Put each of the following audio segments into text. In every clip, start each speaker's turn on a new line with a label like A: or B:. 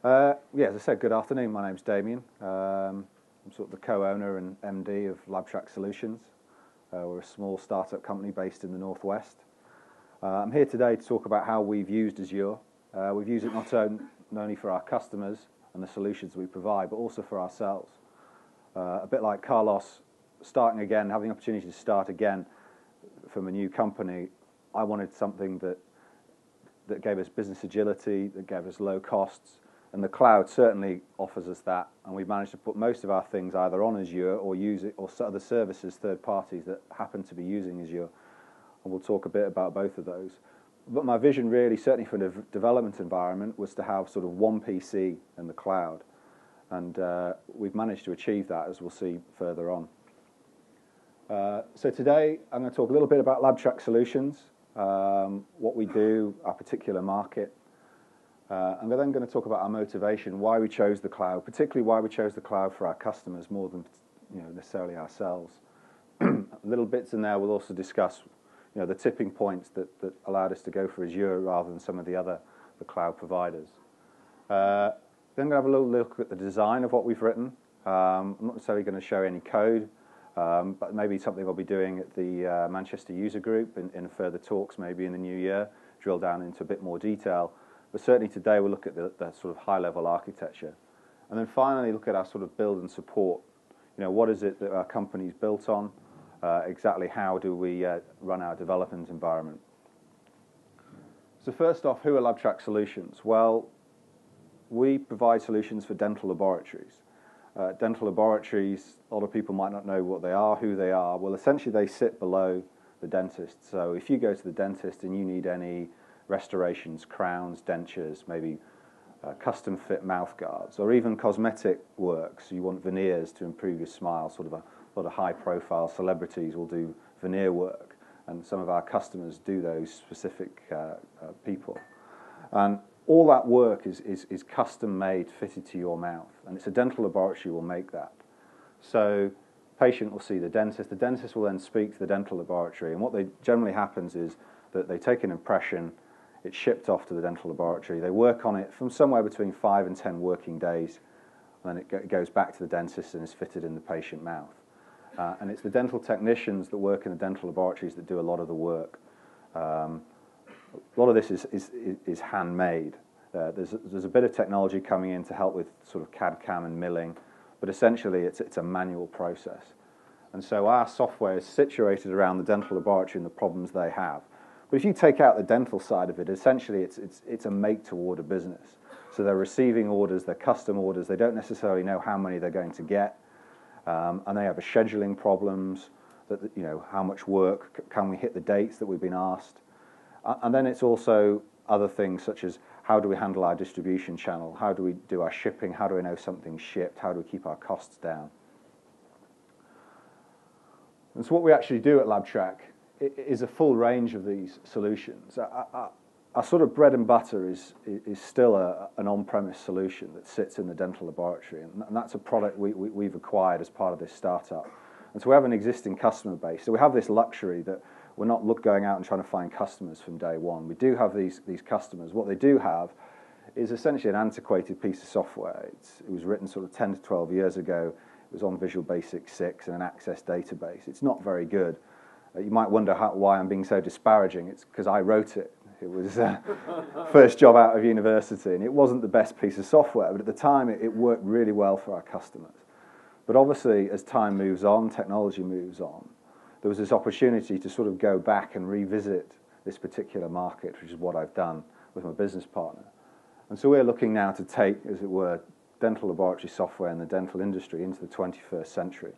A: Yeah, as I said, good afternoon. My name's Damian. I'm sort of the co-owner and MD of Labtrac Solutions. We're a small startup company based in the Northwest. I'm here today to talk about how we've used Azure. We've used it not only for our customers and the solutions we provide, but also for ourselves. A bit like Carlos starting again, having the opportunity to start again from a new company, I wanted something that gave us business agility, that gave us low costs, and the cloud certainly offers us that, and we've managed to put most of our things either on Azure or use it, or other services, third parties that happen to be using Azure, and we'll talk a bit about both of those. But my vision really, certainly for the development environment, was to have sort of one PC in the cloud, and we've managed to achieve that, as we'll see further on. So today I'm going to talk a little bit about Labtrac Solutions, what we do, our particular market. And we're then going to talk about our motivation, why we chose the cloud, particularly why we chose the cloud for our customers more than necessarily ourselves. Little bits in there we'll also discuss the tipping points that allowed us to go for Azure rather than some of the cloud providers. Then we're going to have a little look at the design of what we've written. I'm not necessarily going to show any code, but maybe something I'll be doing at the Manchester User Group in further talks maybe in the new year, drill down into a bit more detail. But certainly today we'll look at the sort of high-level architecture. And then finally look at our sort of build and support. What is it that our company's built on? Exactly how do we run our development environment? So first off, who are Labtrac Solutions? Well, we provide solutions for dental laboratories. Dental laboratories, a lot of people might not know what they are, who they are. Well, essentially they sit below the dentist. So if you go to the dentist and you need any restorations, crowns, dentures, maybe custom fit mouth guards, or even cosmetic work, so you want veneers to improve your smile, sort of a lot of high profile celebrities will do veneer work, and some of our customers do those specific people. And all that work is custom made, fitted to your mouth, and it's a dental laboratory will make that. So patient will see the dentist will then speak to the dental laboratory, and what generally happens is that they take an impression, it's shipped off to the dental laboratory, they work on it from somewhere between 5 and 10 working days, and then it goes back to the dentist and is fitted in the patient mouth. And it's the dental technicians that work in the dental laboratories that do a lot of the work. A lot of this is handmade. There's a bit of technology coming in to help with sort of CAD/CAM and milling, but essentially it's a manual process. And so our software is situated around the dental laboratory and the problems they have. But if you take out the dental side of it, essentially it's a make-to-order business. So they're receiving orders, they're custom orders, they don't necessarily know how many they're going to get, and they have a scheduling problems, that how much work, can we hit the dates that we've been asked? And then it's also other things such as how do we handle our distribution channel, how do we do our shipping, how do we know something's shipped, how do we keep our costs down? And so what we actually do at Labtrac is a full range of these solutions. Our sort of bread and butter is still an on-premise solution that sits in the dental laboratory, and that's a product we've acquired as part of this startup. And so we have an existing customer base, so we have this luxury that we're not going out and trying to find customers from day one. We do have these customers. What they do have is essentially an antiquated piece of software. It was written sort of 10 to 12 years ago. It was on Visual Basic 6 and an Access database. It's not very good. You might wonder why I'm being so disparaging. It's because I wrote it. It was first job out of university, and it wasn't the best piece of software, but at the time it worked really well for our customers. But obviously, as time moves on, technology moves on, there was this opportunity to sort of go back and revisit this particular market, which is what I've done with my business partner. And so we're looking now to take, as it were, dental laboratory software in the dental industry into the 21st century.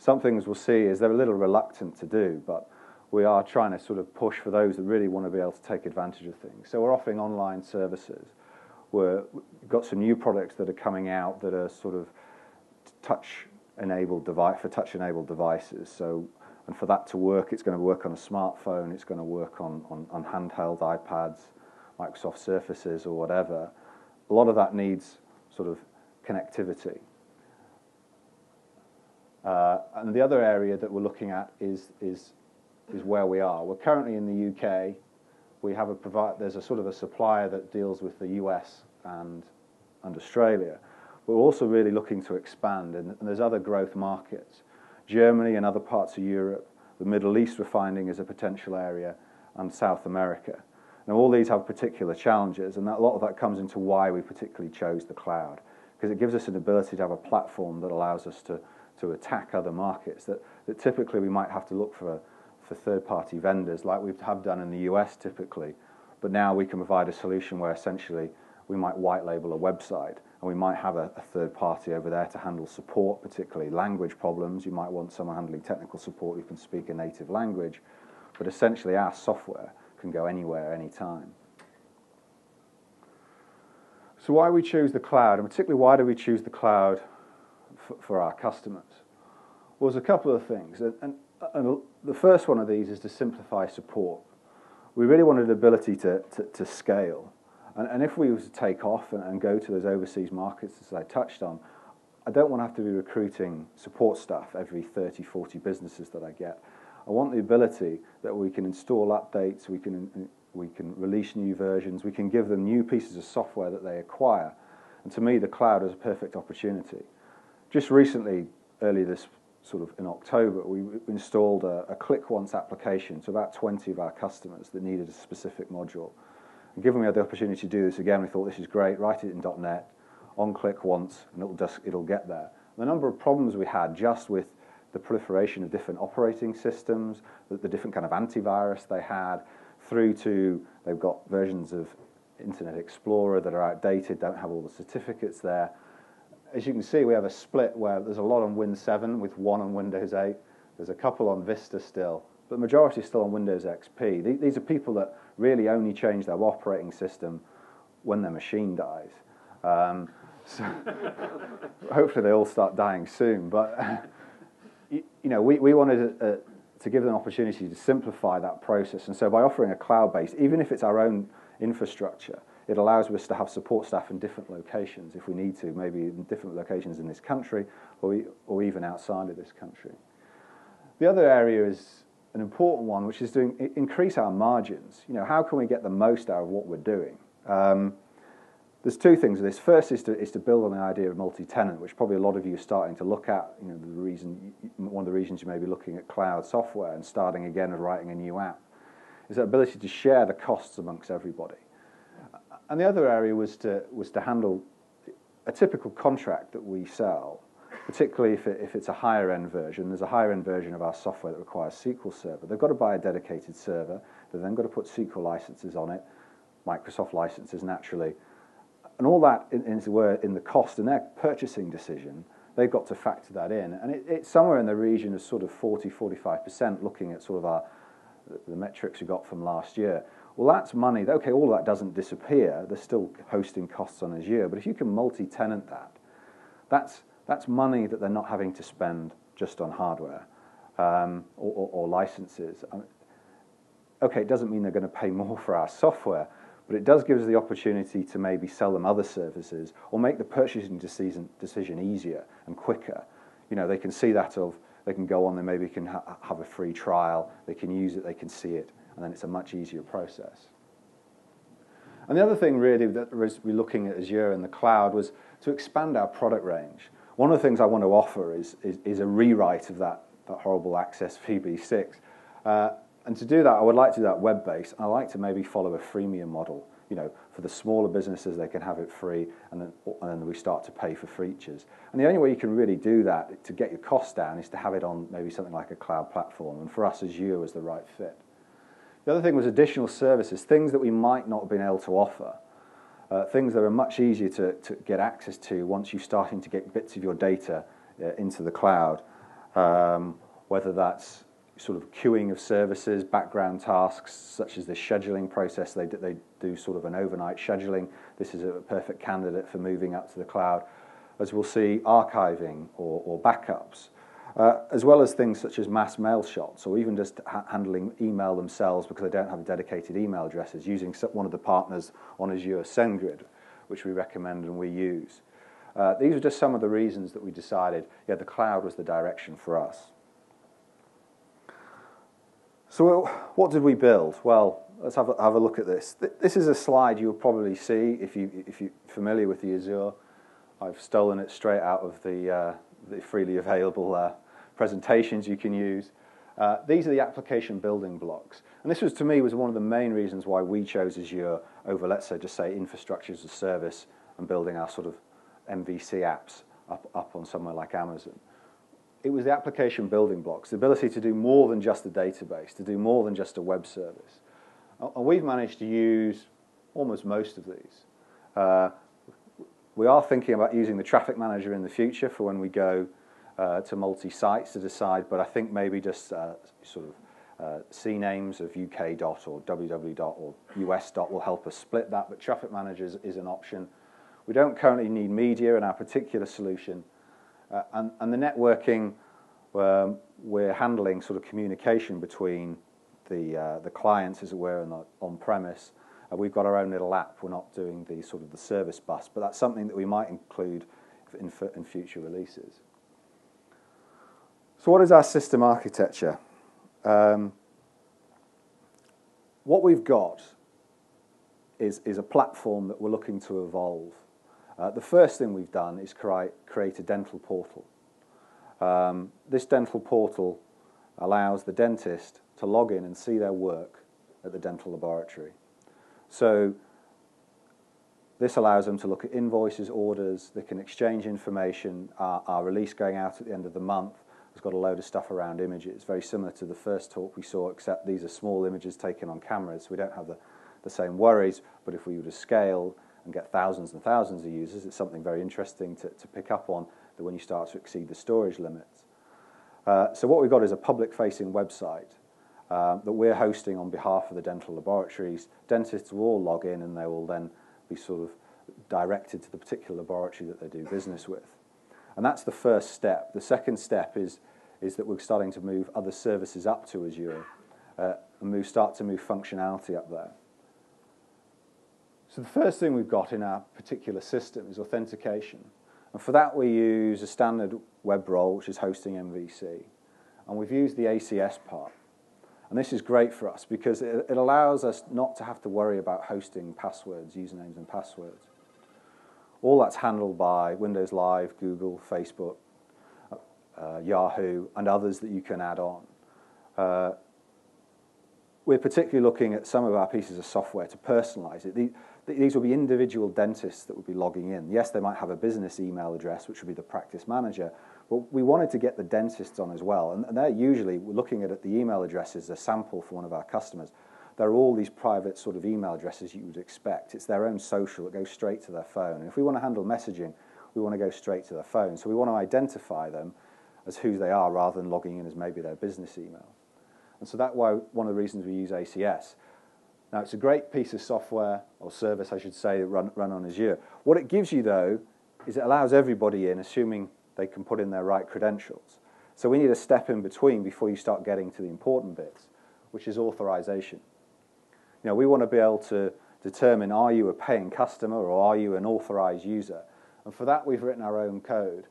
A: Some things we'll see is they're a little reluctant to do, but we are trying to sort of push for those that really want to be able to take advantage of things. So we're offering online services. We've got some new products that are coming out that are sort of touch-enabled devices. So, and for that to work, it's going to work on a smartphone, it's going to work on handheld iPads, Microsoft Surfaces or whatever. A lot of that needs sort of connectivity. And the other area that we're looking at is where we are. We're currently in the UK. We have there's a sort of a supplier that deals with the US and and Australia. But we're also really looking to expand, and there's other growth markets. Germany and other parts of Europe, the Middle East we're finding is a potential area, and South America. Now all these have particular challenges, and a lot of that comes into why we particularly chose the cloud, because it gives us an ability to have a platform that allows us to attack other markets that typically we might have to look for third-party vendors like we have done in the US typically, but now we can provide a solution where essentially we might white label a website, and we might have a third party over there to handle support, particularly language problems. You might want someone handling technical support who can speak a native language, but essentially our software can go anywhere, anytime. So why we choose the cloud, and particularly why do we choose the cloud for our customers? Well, there's a couple of things, and the first one of these is to simplify support. We really wanted the ability to scale. And if we were to take off and go to those overseas markets, as I touched on, I don't want to have to be recruiting support staff every 30, 40 businesses that I get. I want the ability that we can install updates, we can release new versions, we can give them new pieces of software that they acquire. And to me, the cloud is a perfect opportunity. Just recently, early this sort of in October, we installed a click once application to about 20 of our customers that needed a specific module. And given we had the opportunity to do this again, we thought this is great, write it in .NET, on click once, and it'll get there. The number of problems we had just with the proliferation of different operating systems, the different kind of antivirus they had, through to they've got versions of Internet Explorer that are outdated, don't have all the certificates there. As you can see, we have a split where there's a lot on Win 7 with one on Windows 8. There's a couple on Vista still, but the majority is still on Windows XP. These are people that really only change their operating system when their machine dies. So hopefully they all start dying soon. But we wanted to give them an opportunity to simplify that process. And so by offering a cloud-based, even if it's our own infrastructure, it allows us to have support staff in different locations if we need to, maybe in different locations in this country or even outside of this country. The other area is an important one, which is to increase our margins. How can we get the most out of what we're doing? There's two things with this. First is to build on the idea of multi-tenant, which probably a lot of you are starting to look at. One of the reasons you may be looking at cloud software and starting again and writing a new app is that ability to share the costs amongst everybody. And the other area was to handle a typical contract that we sell, particularly if it's a higher end version. There's a higher end version of our software that requires SQL Server. They've got to buy a dedicated server. They've then got to put SQL licenses on it, Microsoft licenses naturally. And all that in the cost and their purchasing decision, they've got to factor that in. And it's somewhere in the region of sort of 40-45%, looking at sort of the metrics we got from last year. Well, that's money. Okay, all of that doesn't disappear. There's still hosting costs on Azure. But if you can multi-tenant that's money that they're not having to spend just on hardware or licenses. Okay, it doesn't mean they're going to pay more for our software, but it does give us the opportunity to maybe sell them other services or make the purchasing decision easier and quicker. They can see they can go on, they maybe can have a free trial, they can use it, they can see it, and then it's a much easier process. And the other thing really that we're looking at Azure and the cloud was to expand our product range. One of the things I want to offer is a rewrite of that horrible Access VB6. And to do that, I would like to do that web-based. I like to maybe follow a freemium model. For the smaller businesses, they can have it free, and then we start to pay for features. And the only way you can really do that to get your costs down is to have it on maybe something like a cloud platform. And for us, Azure was the right fit. The other thing was additional services, things that we might not have been able to offer, things that are much easier to get access to once you're starting to get bits of your data into the cloud, whether that's sort of queuing of services, background tasks, such as the scheduling process. They do sort of an overnight scheduling. This is a perfect candidate for moving up to the cloud. As we'll see, archiving or backups, as well as things such as mass mail shots, or even just handling email themselves because they don't have dedicated email addresses, using one of the partners on Azure, SendGrid, which we recommend and we use. These are just some of the reasons that we decided, the cloud was the direction for us. So what did we build? Well, let's have a look at this. This is a slide you'll probably see if you're familiar with the Azure. I've stolen it straight out of the freely available presentations you can use. These are the application building blocks. And this was, to me, was one of the main reasons why we chose Azure over, let's say, just say infrastructure as a service and building our sort of MVC apps up on somewhere like Amazon. It was the application building blocks, the ability to do more than just a database, to do more than just a web service. And we've managed to use almost most of these. We are thinking about using the traffic manager in the future for when we go to multi-sites to decide, but I think maybe just sort of CNAMEs of UK dot or WW dot or US dot will help us split that, but traffic managers is an option. We don't currently need media in our particular solution. And the networking, we're handling sort of communication between the clients, as it were, and on-premise. We've got our own little app. We're not doing the sort of the service bus, but that's something that we might include in future releases. So what is our system architecture? What we've got is a platform that we're looking to evolve. The first thing we've done is create a dental portal. This dental portal allows the dentist to log in and see their work at the dental laboratory. So this allows them to look at invoices, orders, they can exchange information. Our release going out at the end of the month has got a load of stuff around images, very similar to the first talk we saw, except these are small images taken on cameras, so we don't have the same worries, but if we were to scale and get thousands and thousands of users, it's something very interesting to pick up on that when you start to exceed the storage limits. So what we've got is a public-facing website that we're hosting on behalf of the dental laboratories. Dentists will all log in and they will then be sort of directed to the particular laboratory that they do business with. And that's the first step. The second step is that we're starting to move other services up to Azure and start to move functionality up there. So the first thing we've got in our particular system is authentication. And for that we use a standard web role, which is hosting MVC. And we've used the ACS part. And this is great for us because it allows us not to have to worry about hosting passwords, usernames and passwords. All that's handled by Windows Live, Google, Facebook, Yahoo, and others that you can add on. We're particularly looking at some of our pieces of software to personalize it. These will be individual dentists that would be logging in. Yes, they might have a business email address, which would be the practice manager, but we wanted to get the dentists on as well. And they're usually, we're looking at the email addresses, a sample for one of our customers. There are all these private sort of email addresses you would expect. It's their own social. It goes straight to their phone. And if we want to handle messaging, we want to go straight to their phone. So we want to identify them as who they are rather than logging in as maybe their business email. And so that's why one of the reasons we use ACS. Now, it's a great piece of software, or service, I should say, that run on Azure. What it gives you, though, is it allows everybody in, assuming they can put in their right credentials. So we need a step in between before you start getting to the important bits, which is authorization. You know, we want to be able to determine, are you a paying customer or are you an authorized user? And for that, we've written our own code.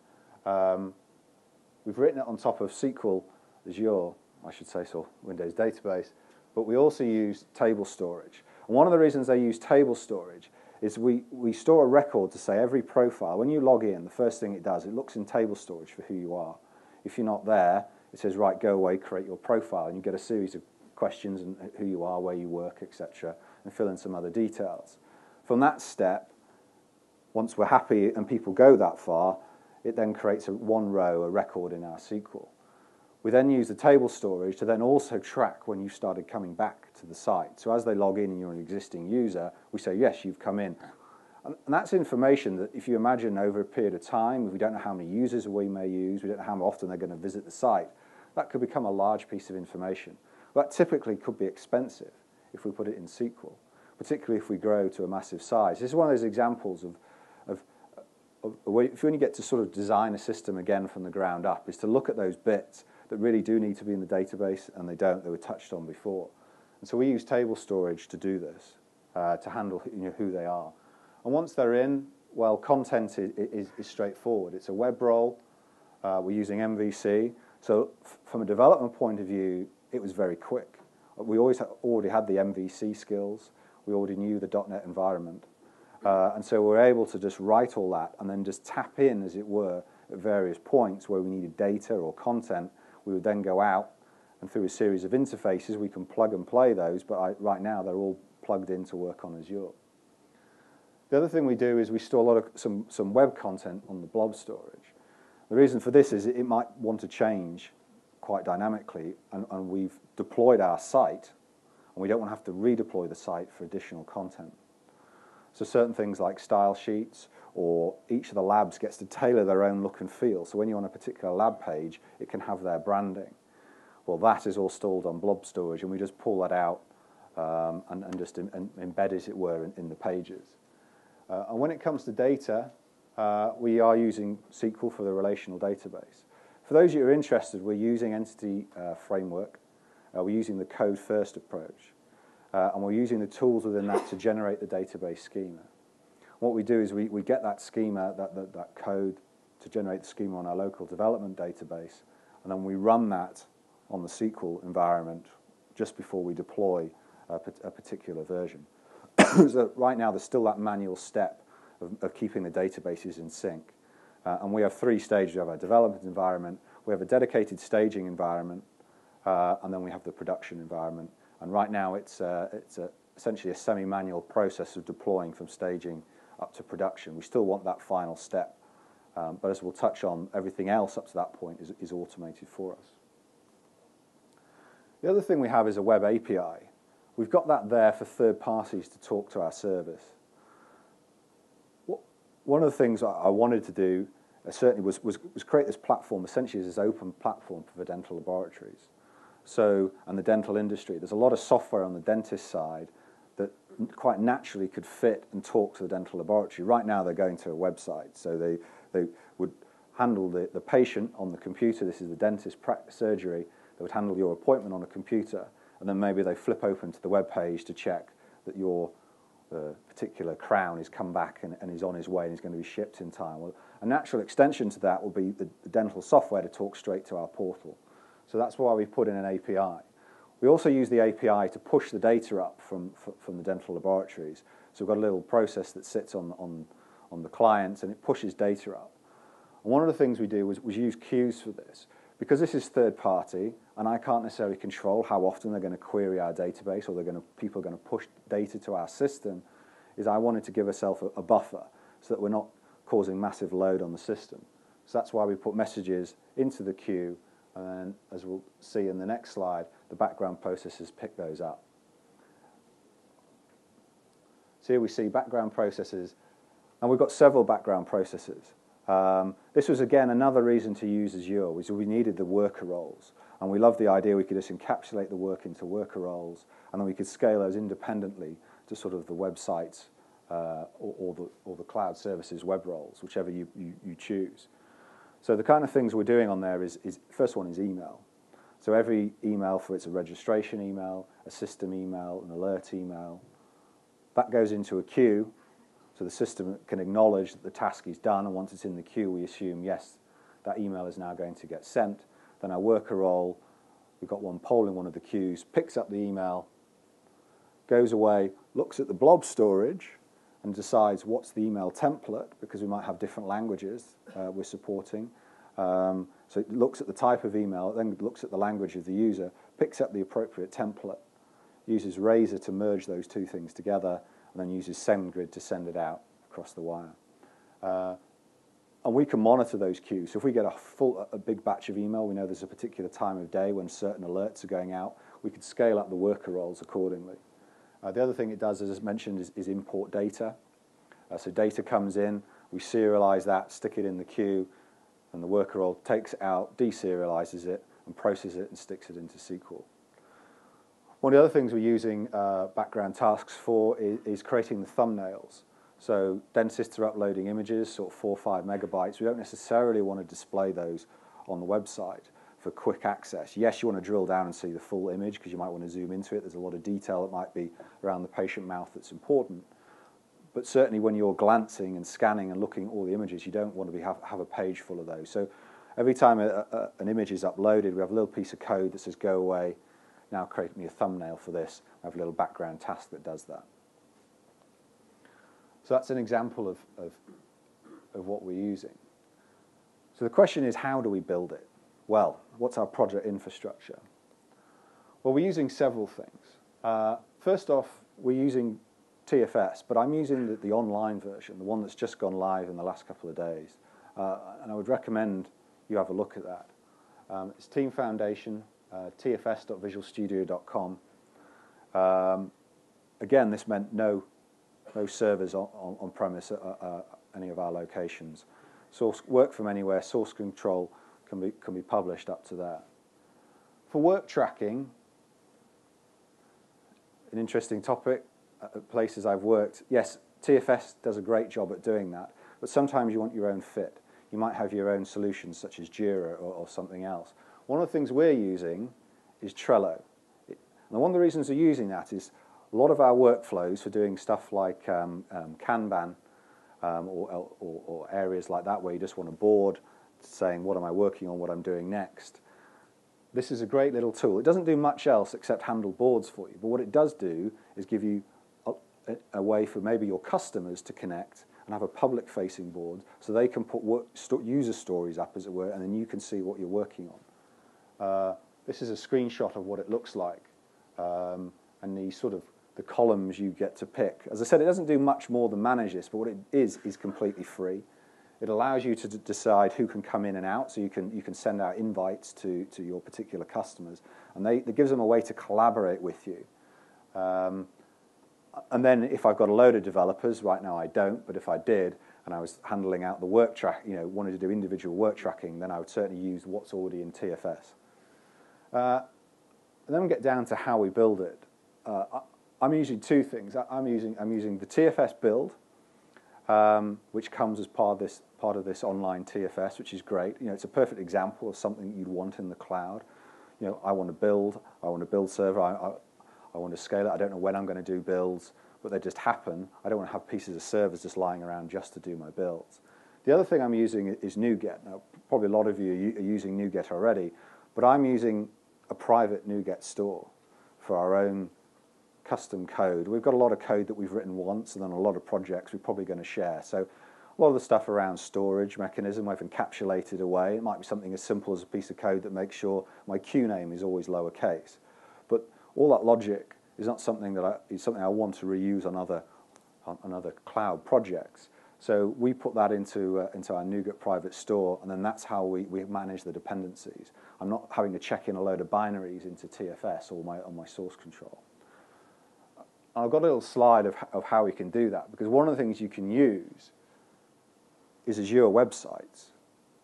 A: We've written it on top of SQL Azure, I should say, so Windows database, but we also use table storage. And one of the reasons they use table storage is we store a record to say every profile. When you log in, the first thing it does, it looks in table storage for who you are. If you're not there, it says, right, go away, create your profile, and you get a series of questions and who you are, where you work, etc., and fill in some other details. From that step, once we're happy and people go that far, it then creates one row, a record in our SQL. We then use the table storage to then also track when you started coming back to the site. So as they log in and you're an existing user, we say, yes, you've come in. And that's information that if you imagine over a period of time, if we don't know how many users we may use, we don't know how often they're going to visit the site, that could become a large piece of information. That typically could be expensive if we put it in SQL, particularly if we grow to a massive size. This is one of those examples of if you only get to sort of design a system again from the ground up, is to look at those bits that really do need to be in the database, and they were touched on before. And so we use table storage to do this, to handle who they are. And once they're in, well, content is straightforward. It's a web role. We're using MVC. So from a development point of view, it was very quick. We already had the MVC skills. We already knew the .NET environment. And so we're able to just write all that and then just tap in, as it were, at various points where we needed data or content. We would then go out, and through a series of interfaces, we can plug and play those, but right now they're all plugged in to work on Azure. The other thing we do is we store a lot of some web content on the blob storage. The reason for this is it might want to change quite dynamically, and we've deployed our site, and we don't want to have to redeploy the site for additional content. So certain things like style sheets, or each of the labs gets to tailor their own look and feel. So when you're on a particular lab page, it can have their branding. Well, that is all stored on blob storage, and we just pull that out and just embed, as it were, in the pages. And when it comes to data, we are using SQL for the relational database. For those of you who are interested, we're using Entity Framework. We're using the code-first approach. And we're using the tools within that to generate the database schema. What we do is we get that schema, that code, to generate the schema on our local development database, and then we run that on the SQL environment just before we deploy a particular version. So right now, there's still that manual step of keeping the databases in sync. And we have 3 stages. We have our development environment, we have a dedicated staging environment, and then we have the production environment. And right now, it's essentially a semi-manual process of deploying from staging up to production. We still want that final step, but as we'll touch on, everything else up to that point is automated for us. The other thing we have is a web API. We've got that there for third parties to talk to our service. One of the things I wanted to do certainly was create this platform, essentially as this open platform for the dental laboratories. So, and the dental industry. There's a lot of software on the dentist side that quite naturally could fit and talk to the dental laboratory. Right now, they're going to a website. So they would handle the patient on the computer. This is the dentist surgery. They would handle your appointment on a computer, and then maybe they flip open to the web page to check that your particular crown has come back and is on his way and is going to be shipped in time. Well, a natural extension to that will be the dental software to talk straight to our portal. So that's why we put in an API. We also use the API to push the data up from the dental laboratories. So we've got a little process that sits on the client, and it pushes data up. And one of the things we do was use queues for this. Because this is third party, and I can't necessarily control how often they're going to query our database, or people are going to push data to our system, is I wanted to give ourselves a buffer so that we're not causing massive load on the system. So that's why we put messages into the queue, and as we'll see in the next slide, the background processes pick those up. So here we see background processes, and we've got several background processes. This was, again, another reason to use Azure, was we needed the worker roles. And we loved the idea we could just encapsulate the work into worker roles, and then we could scale those independently to sort of the websites or the cloud services web roles, whichever you choose. So the kind of things we're doing on there is first one is email. So every email, for it's a registration email, a system email, an alert email, that goes into a queue. So the system can acknowledge that the task is done, and once it's in the queue, we assume, yes, that email is now going to get sent. Then our worker role, we've got one poll in one of the queues, picks up the email, goes away, looks at the blob storage, and decides what's the email template, because we might have different languages we're supporting. So it looks at the type of email, then looks at the language of the user, picks up the appropriate template, uses Razor to merge those two things together, and then uses SendGrid to send it out across the wire. And we can monitor those queues. So if we get a big batch of email, we know there's a particular time of day when certain alerts are going out, we could scale up the worker roles accordingly. The other thing it does, as mentioned, is import data. So data comes in, we serialize that, stick it in the queue, and the worker role takes it out, deserializes it, and processes it and sticks it into SQL. One of the other things we're using background tasks for is creating the thumbnails. So dentists are uploading images, sort of 4 or 5 megabytes. We don't necessarily want to display those on the website for quick access. Yes, you want to drill down and see the full image because you might want to zoom into it. There's a lot of detail that might be around the patient mouth that's important. But certainly when you're glancing and scanning and looking at all the images, you don't want to have a page full of those. So every time an image is uploaded, we have a little piece of code that says go away, now create me a thumbnail for this. I have a little background task that does that. So that's an example of what we're using. So the question is, how do we build it? Well, what's our project infrastructure? Well, we're using several things. First off, we're using TFS, but I'm using the online version, the one that's just gone live in the last couple of days. And I would recommend you have a look at that. It's Team Foundation, tfs.visualstudio.com. Again, this meant no servers on premise at any of our locations. Work from anywhere, source control can be published up to there. For work tracking, an interesting topic. At places I've worked, yes, TFS does a great job at doing that, but sometimes you want your own fit. You might have your own solutions such as Jira or something else. One of the things we're using is Trello. And one of the reasons we're using that is a lot of our workflows for doing stuff like Kanban or areas like that where you just want a board saying what am I working on, what I'm doing next. This is a great little tool. It doesn't do much else except handle boards for you, but what it does do is give you a way for maybe your customers to connect and have a public-facing board so they can put user stories up, as it were, and then you can see what you're working on. This is a screenshot of what it looks like, and the columns you get to pick. As I said, it doesn't do much more than manage this, but what it is completely free. It allows you to decide who can come in and out, so you can send out invites to your particular customers, and it gives them a way to collaborate with you. And then if I've got a load of developers, right now I don't, but if I did, and I was handling out the work track, wanted to do individual work tracking, then I would certainly use what's already in TFS. And then we get down to how we build it. I'm using two things. I'm using the TFS build, which comes as part of this online TFS, which is great. It's a perfect example of something you'd want in the cloud. I want to build server. I want to scale it. I don't know when I'm going to do builds, but they just happen. I don't want to have pieces of servers just lying around just to do my builds. The other thing I'm using is NuGet. Now, probably a lot of you are using NuGet already, but I'm using a private NuGet store for our own custom code. We've got a lot of code that we've written once, and then a lot of projects we're probably going to share. So a lot of the stuff around storage mechanism I've encapsulated away. It might be something as simple as a piece of code that makes sure my queue name is always lowercase. But all that logic is not something is something I want to reuse on other cloud projects. So we put that into our NuGet private store, and then that's how we manage the dependencies. I'm not having to check in a load of binaries into TFS or on my source control. I've got a little slide of how we can do that, because one of the things you can use is Azure websites,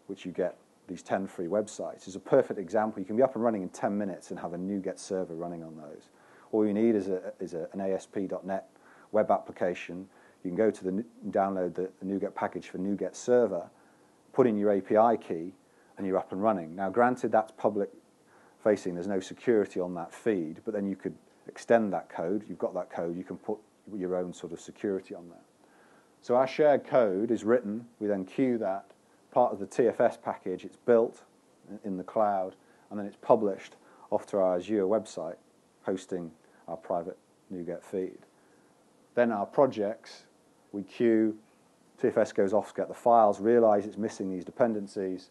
A: which you get these 10 free websites. Is a perfect example. You can be up and running in 10 minutes and have a NuGet server running on those. All you need is an ASP.NET web application. You can go to download the NuGet package for NuGet server, put in your API key, and you're up and running. Now, granted, that's public facing. There's no security on that feed, but then you could extend that code. You've got that code. You can put your own sort of security on there. So our shared code is written. We then queue that. Part of the TFS package, it's built in the cloud, and then it's published off to our Azure website, hosting our private NuGet feed. Then our projects, we queue, TFS goes off to get the files, realize it's missing these dependencies,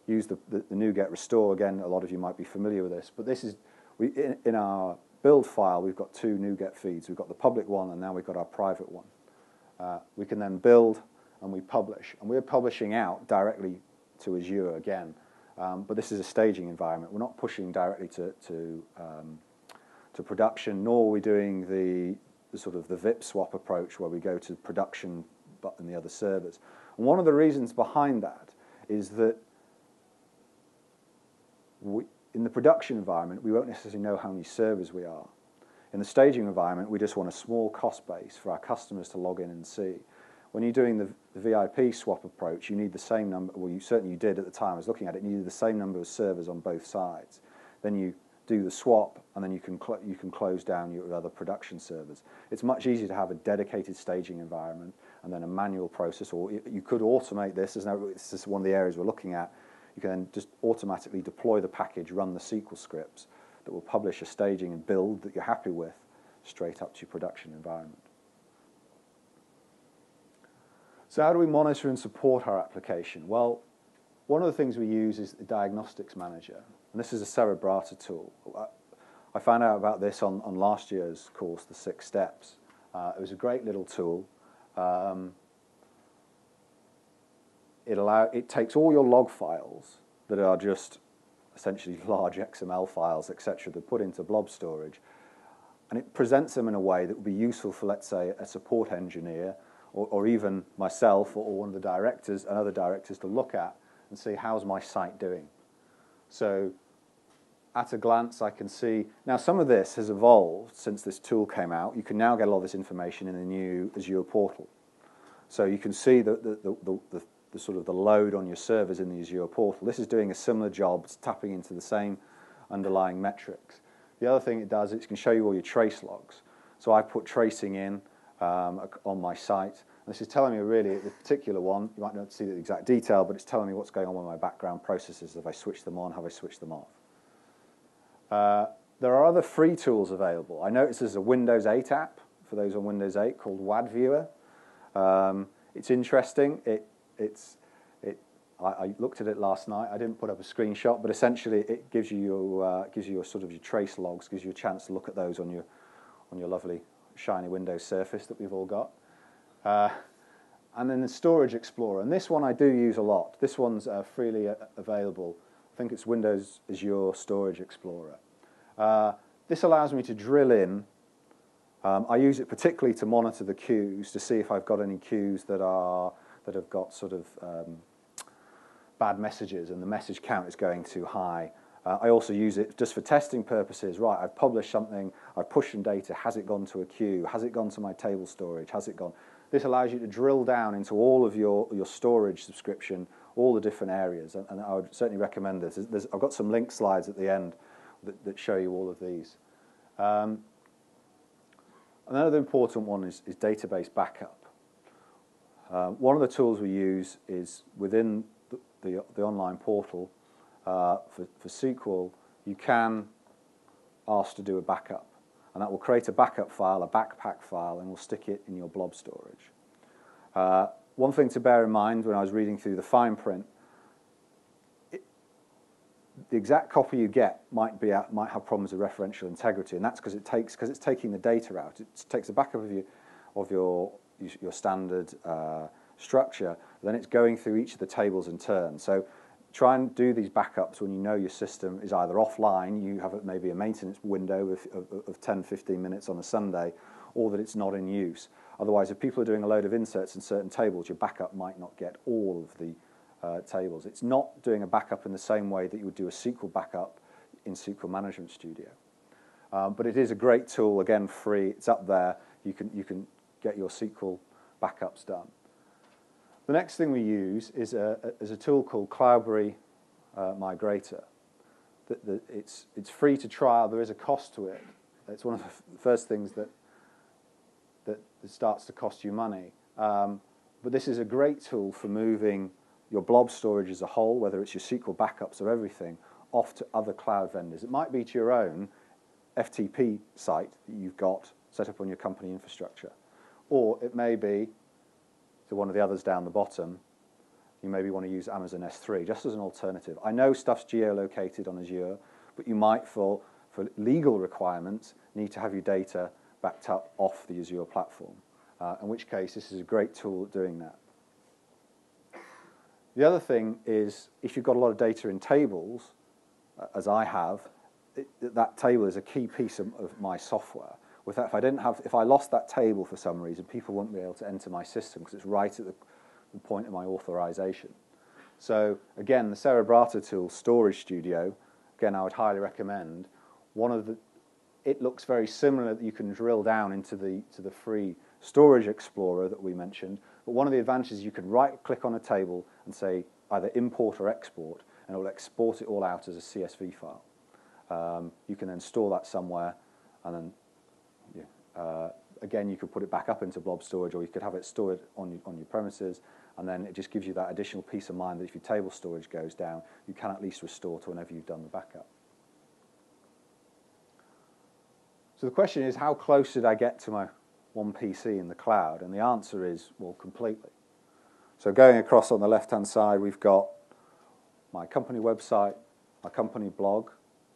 A: use the NuGet restore. Again, a lot of you might be familiar with this, but this is, in our build file, we've got two NuGet feeds. We've got the public one, and now we've got our private one. We can then build, and we publish. And we're publishing out directly to Azure again. But this is a staging environment. We're not pushing directly to production, nor are we doing the sort of the VIP swap approach where we go to production but in the other servers. And one of the reasons behind that is that in the production environment, we won't necessarily know how many servers we are. In the staging environment, we just want a small cost base for our customers to log in and see. When you're doing the VIP swap approach, you need the same number, well, you did at the time I was looking at it, you needed the same number of servers on both sides. Then you do the swap, and then you can close down your other production servers. It's much easier to have a dedicated staging environment and then a manual process, or you could automate this. This is one of the areas we're looking at. You can then just automatically deploy the package, run the SQL scripts. that will publish a staging and build that you're happy with straight up to your production environment. So how do we monitor and support our application? Well, one of the things we use is the Diagnostics Manager, and this is a Cerebrata tool. I found out about this on last year's course, the 6 Steps. It was a great little tool. It takes all your log files that are just essentially large XML files, etc., that put into blob storage, and it presents them in a way that would be useful for, let's say, a support engineer, or even myself, or one of the directors and other directors to look at and see, how's my site doing? So at a glance, I can see, now some of this has evolved since this tool came out. You can now get a lot of this information in the new Azure portal. So you can see the sort of the load on your servers in the Azure portal. This is doing a similar job. It's tapping into the same underlying metrics. The other thing it does is it can show you all your trace logs. So I put tracing in on my site. And this is telling me really, the particular one, you might not see the exact detail, but it's telling me what's going on with my background processes. Have I switched them on? Have I switched them off? There are other free tools available. I noticed there's a Windows 8 app for those on Windows 8 called WAD Viewer. It's interesting. I looked at it last night. I didn't put up a screenshot, but essentially it gives you your sort of your trace logs, gives you a chance to look at those on your lovely shiny Windows Surface that we've all got. And then the Storage Explorer, and this one I do use a lot. This one's freely available. I think it's Windows Azure Storage Explorer. This allows me to drill in. I use it particularly to monitor the queues to see if I've got any queues that have got sort of bad messages and the message count is going too high. I also use it just for testing purposes. Right, I've published something, I've pushed some data, has it gone to a queue? Has it gone to my table storage? Has it gone? This allows you to drill down into all of your storage subscription, all the different areas, and I would certainly recommend this. I've got some link slides at the end that show you all of these. Another important one is database backup. One of the tools we use is within the online portal for SQL, you can ask to do a backup. And that will create a backup file, a backpack file, and we'll stick it in your blob storage. One thing to bear in mind when I was reading through the fine print, the exact copy you get might have problems with referential integrity, and that's because it's taking the data out. It takes a backup of your standard structure, then it's going through each of the tables in turn. So try and do these backups when you know your system is either offline, you have maybe a maintenance window of 10, 15 minutes on a Sunday, or that it's not in use. Otherwise, if people are doing a load of inserts in certain tables, your backup might not get all of the tables. It's not doing a backup in the same way that you would do a SQL backup in SQL Management Studio. But it is a great tool, again, free. It's up there. You can get your SQL backups done. The next thing we use is a tool called Cloudberry Migrator. It's free to trial. There is a cost to it. It's one of the first things that starts to cost you money. But this is a great tool for moving your blob storage as a whole, whether it's your SQL backups or everything, off to other cloud vendors. It might be to your own FTP site that you've got set up on your company infrastructure. Or it may be to one of the others down the bottom. You maybe want to use Amazon S3 just as an alternative. I know stuff's geolocated on Azure, but you might, for legal requirements, need to have your data backed up off the Azure platform, in which case this is a great tool at doing that. The other thing is, if you've got a lot of data in tables, as I have, that table is a key piece of my software. With that, if I lost that table for some reason, people won't be able to enter my system because it's right at the point of my authorization. So again, the Cerebrata tool, Storage Studio, again, I would highly recommend. It looks very similar. That you can drill down into the free Storage Explorer that we mentioned. But one of the advantages, you can right-click on a table and say either import or export, and it will export it all out as a CSV file. You can then store that somewhere, and then again, you could put it back up into blob storage, or you could have it stored on your premises, and then it just gives you that additional peace of mind that if your table storage goes down, you can at least restore to whenever you've done the backup. So the question is, how close did I get to my one PC in the cloud? And the answer is, well, completely. So going across on the left-hand side, we've got my company website, my company blog,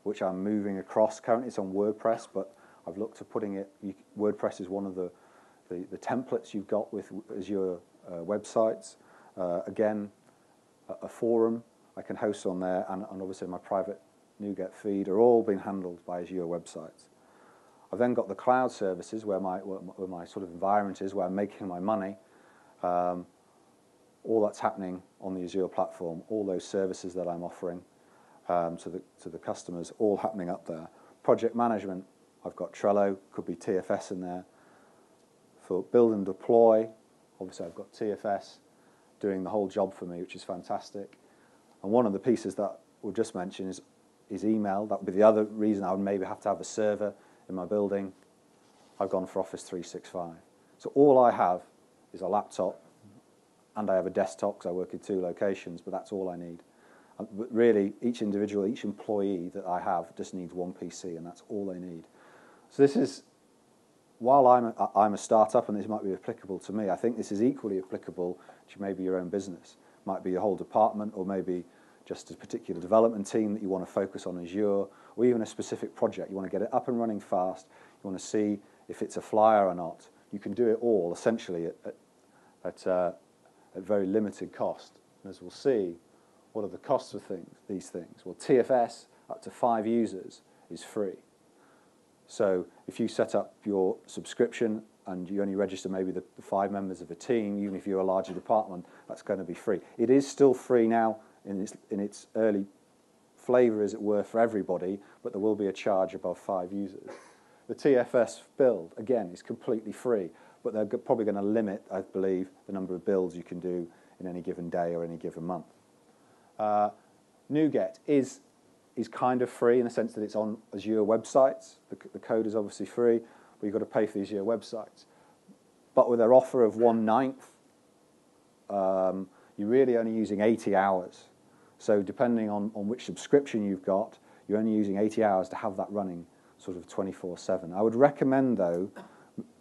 A: which I'm moving across. Currently it's on WordPress, but I've looked at putting it, WordPress is one of the templates you've got with Azure websites. Again, a forum I can host on there, and obviously my private NuGet feed are all being handled by Azure websites. I've then got the cloud services where my sort of environment is, where I'm making my money. All that's happening on the Azure platform, all those services that I'm offering to the customers, all happening up there. Project management, I've got Trello, could be TFS in there. For build and deploy, obviously I've got TFS doing the whole job for me, which is fantastic. And one of the pieces that we'll just mention is email. That would be the other reason I would maybe have to have a server in my building. I've gone for Office 365. So all I have is a laptop, and I have a desktop because I work in 2 locations, but that's all I need. But really, each individual, each employee that I have just needs one PC, and that's all they need. So this is, while I'm a startup, and this might be applicable to me, I think this is equally applicable to maybe your own business. Might be your whole department, or maybe just a particular development team that you want to focus on Azure, or even a specific project. You want to get it up and running fast. You want to see if it's a flyer or not. You can do it all, essentially, at very limited cost. And as we'll see, what are the costs of these things? Well, TFS, up to 5 users, is free. So if you set up your subscription and you only register maybe the 5 members of a team, even if you're a larger department, that's going to be free. It is still free now in its early flavor, as it were, for everybody, but there will be a charge above 5 users. The TFS build, again, is completely free, but they're probably going to limit, I believe, the number of builds you can do in any given day or any given month. NuGet is kind of free in the sense that it's on Azure websites. The code is obviously free, but you've got to pay for the Azure websites. But with their offer of 1/9, you're really only using 80 hours. So depending on which subscription you've got, you're only using 80 hours to have that running sort of 24/7. I would recommend, though,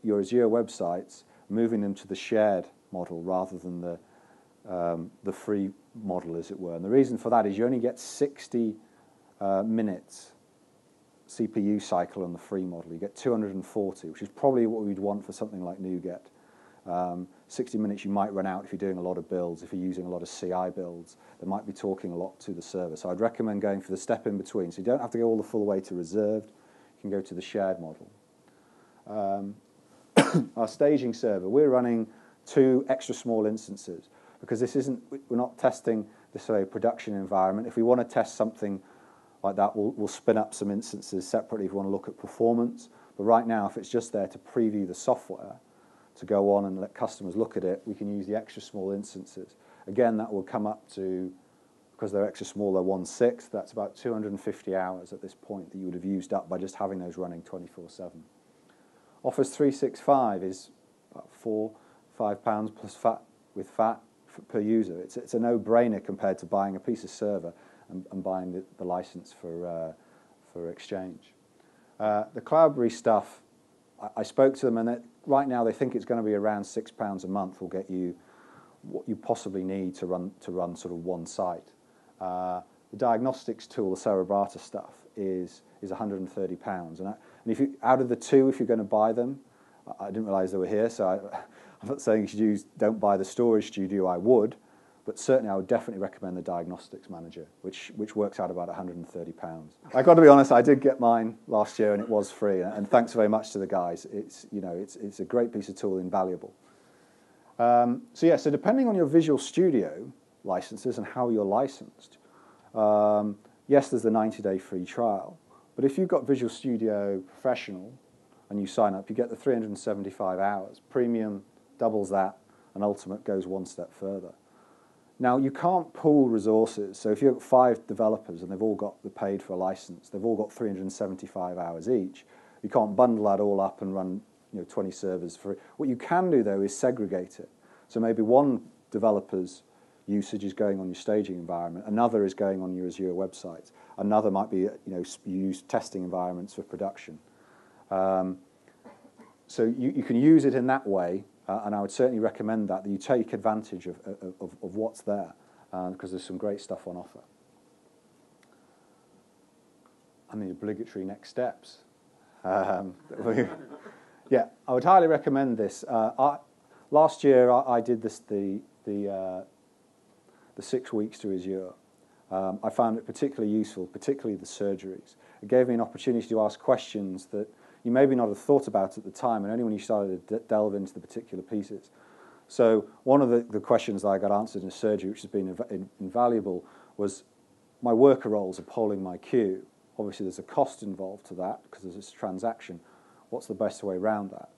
A: your Azure websites, moving them to the shared model rather than the free model, as it were. And the reason for that is you only get 60 minutes CPU cycle on the free model. You get 240, which is probably what we'd want for something like NuGet. 60 minutes you might run out if you're doing a lot of builds, if you're using a lot of CI builds. They might be talking a lot to the server. So I'd recommend going for the step in between. So you don't have to go all the full way to reserved. You can go to the shared model. Our staging server, we're running 2 extra small instances because we're not testing this way production environment. If we want to test something like that, we'll spin up some instances separately if we want to look at performance. But right now, if it's just there to preview the software, to go on and let customers look at it, we can use the extra small instances. Again, that will come up to, because they're extra small, they're 1/6. That's about 250 hours at this point that you would have used up by just having those running 24/7. Office 365 is about £4-5 plus VAT per user. It's a no-brainer compared to buying a piece of server and buying the license for Exchange. The Cloudberry stuff, I spoke to them, and right now they think it's going to be around £6 a month will get you what you possibly need to run sort of one site. The diagnostics tool, the Cerebrata stuff, is £130, and if you, out of the 2, if you're going to buy them, I didn't realise they were here, so I'm not saying you should don't buy the Storage Studio. I would, but certainly I would definitely recommend the Diagnostics Manager, which works out about £130. I got to be honest, I did get mine last year, and it was free, and thanks very much to the guys. It's a great piece of tool, invaluable. So depending on your Visual Studio licenses and how you're licensed, yes, there's the 90-day free trial, but if you've got Visual Studio Professional and you sign up, you get the 375 hours. Premium doubles that, and Ultimate goes one step further. Now, you can't pool resources, so if you've got 5 developers and they've all got the paid for a license, they've all got 375 hours each, you can't bundle that all up and run 20 servers for it. What you can do, though, is segregate it. So maybe one developer's usage is going on your staging environment, another is going on your Azure website, another might be you use testing environments for production. So you can use it in that way, and I would certainly recommend that you take advantage of what's there, because there's some great stuff on offer. And the obligatory next steps. Yeah, I would highly recommend this. Last year I did this the 6 weeks to Azure. I found it particularly useful, particularly the surgeries. It gave me an opportunity to ask questions that you maybe not have thought about at the time, and only when you started to delve into the particular pieces. So one of the questions that I got answered in surgery, which has been invaluable, was my worker roles are polling my queue. Obviously, there's a cost involved to that because there's this transaction. What's the best way around that?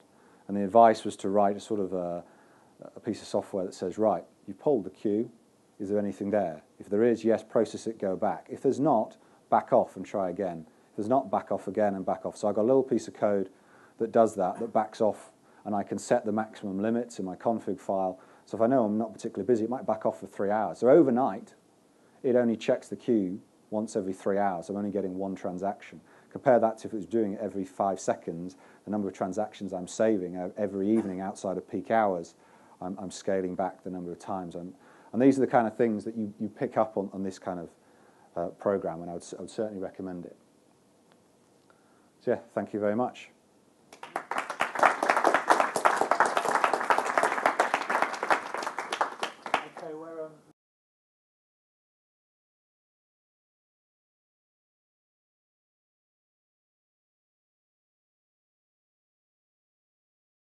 A: And the advice was to write a sort of a piece of software that says, right, you've polled the queue. Is there anything there? If there is, yes, process it, go back. If there's not, back off and try again. If there's not, back off again and back off. So I've got a little piece of code that does that, that backs off, and I can set the maximum limits in my config file. So if I know I'm not particularly busy, it might back off for 3 hours. So overnight, it only checks the queue once every 3 hours. I'm only getting one transaction. Compare that to if it was doing it every 5 seconds, the number of transactions I'm saving every evening outside of peak hours, I'm scaling back the number of times. And these are the kind of things that you pick up on this kind of program, and I would certainly recommend it. So yeah, thank you very much.
B: Okay, we're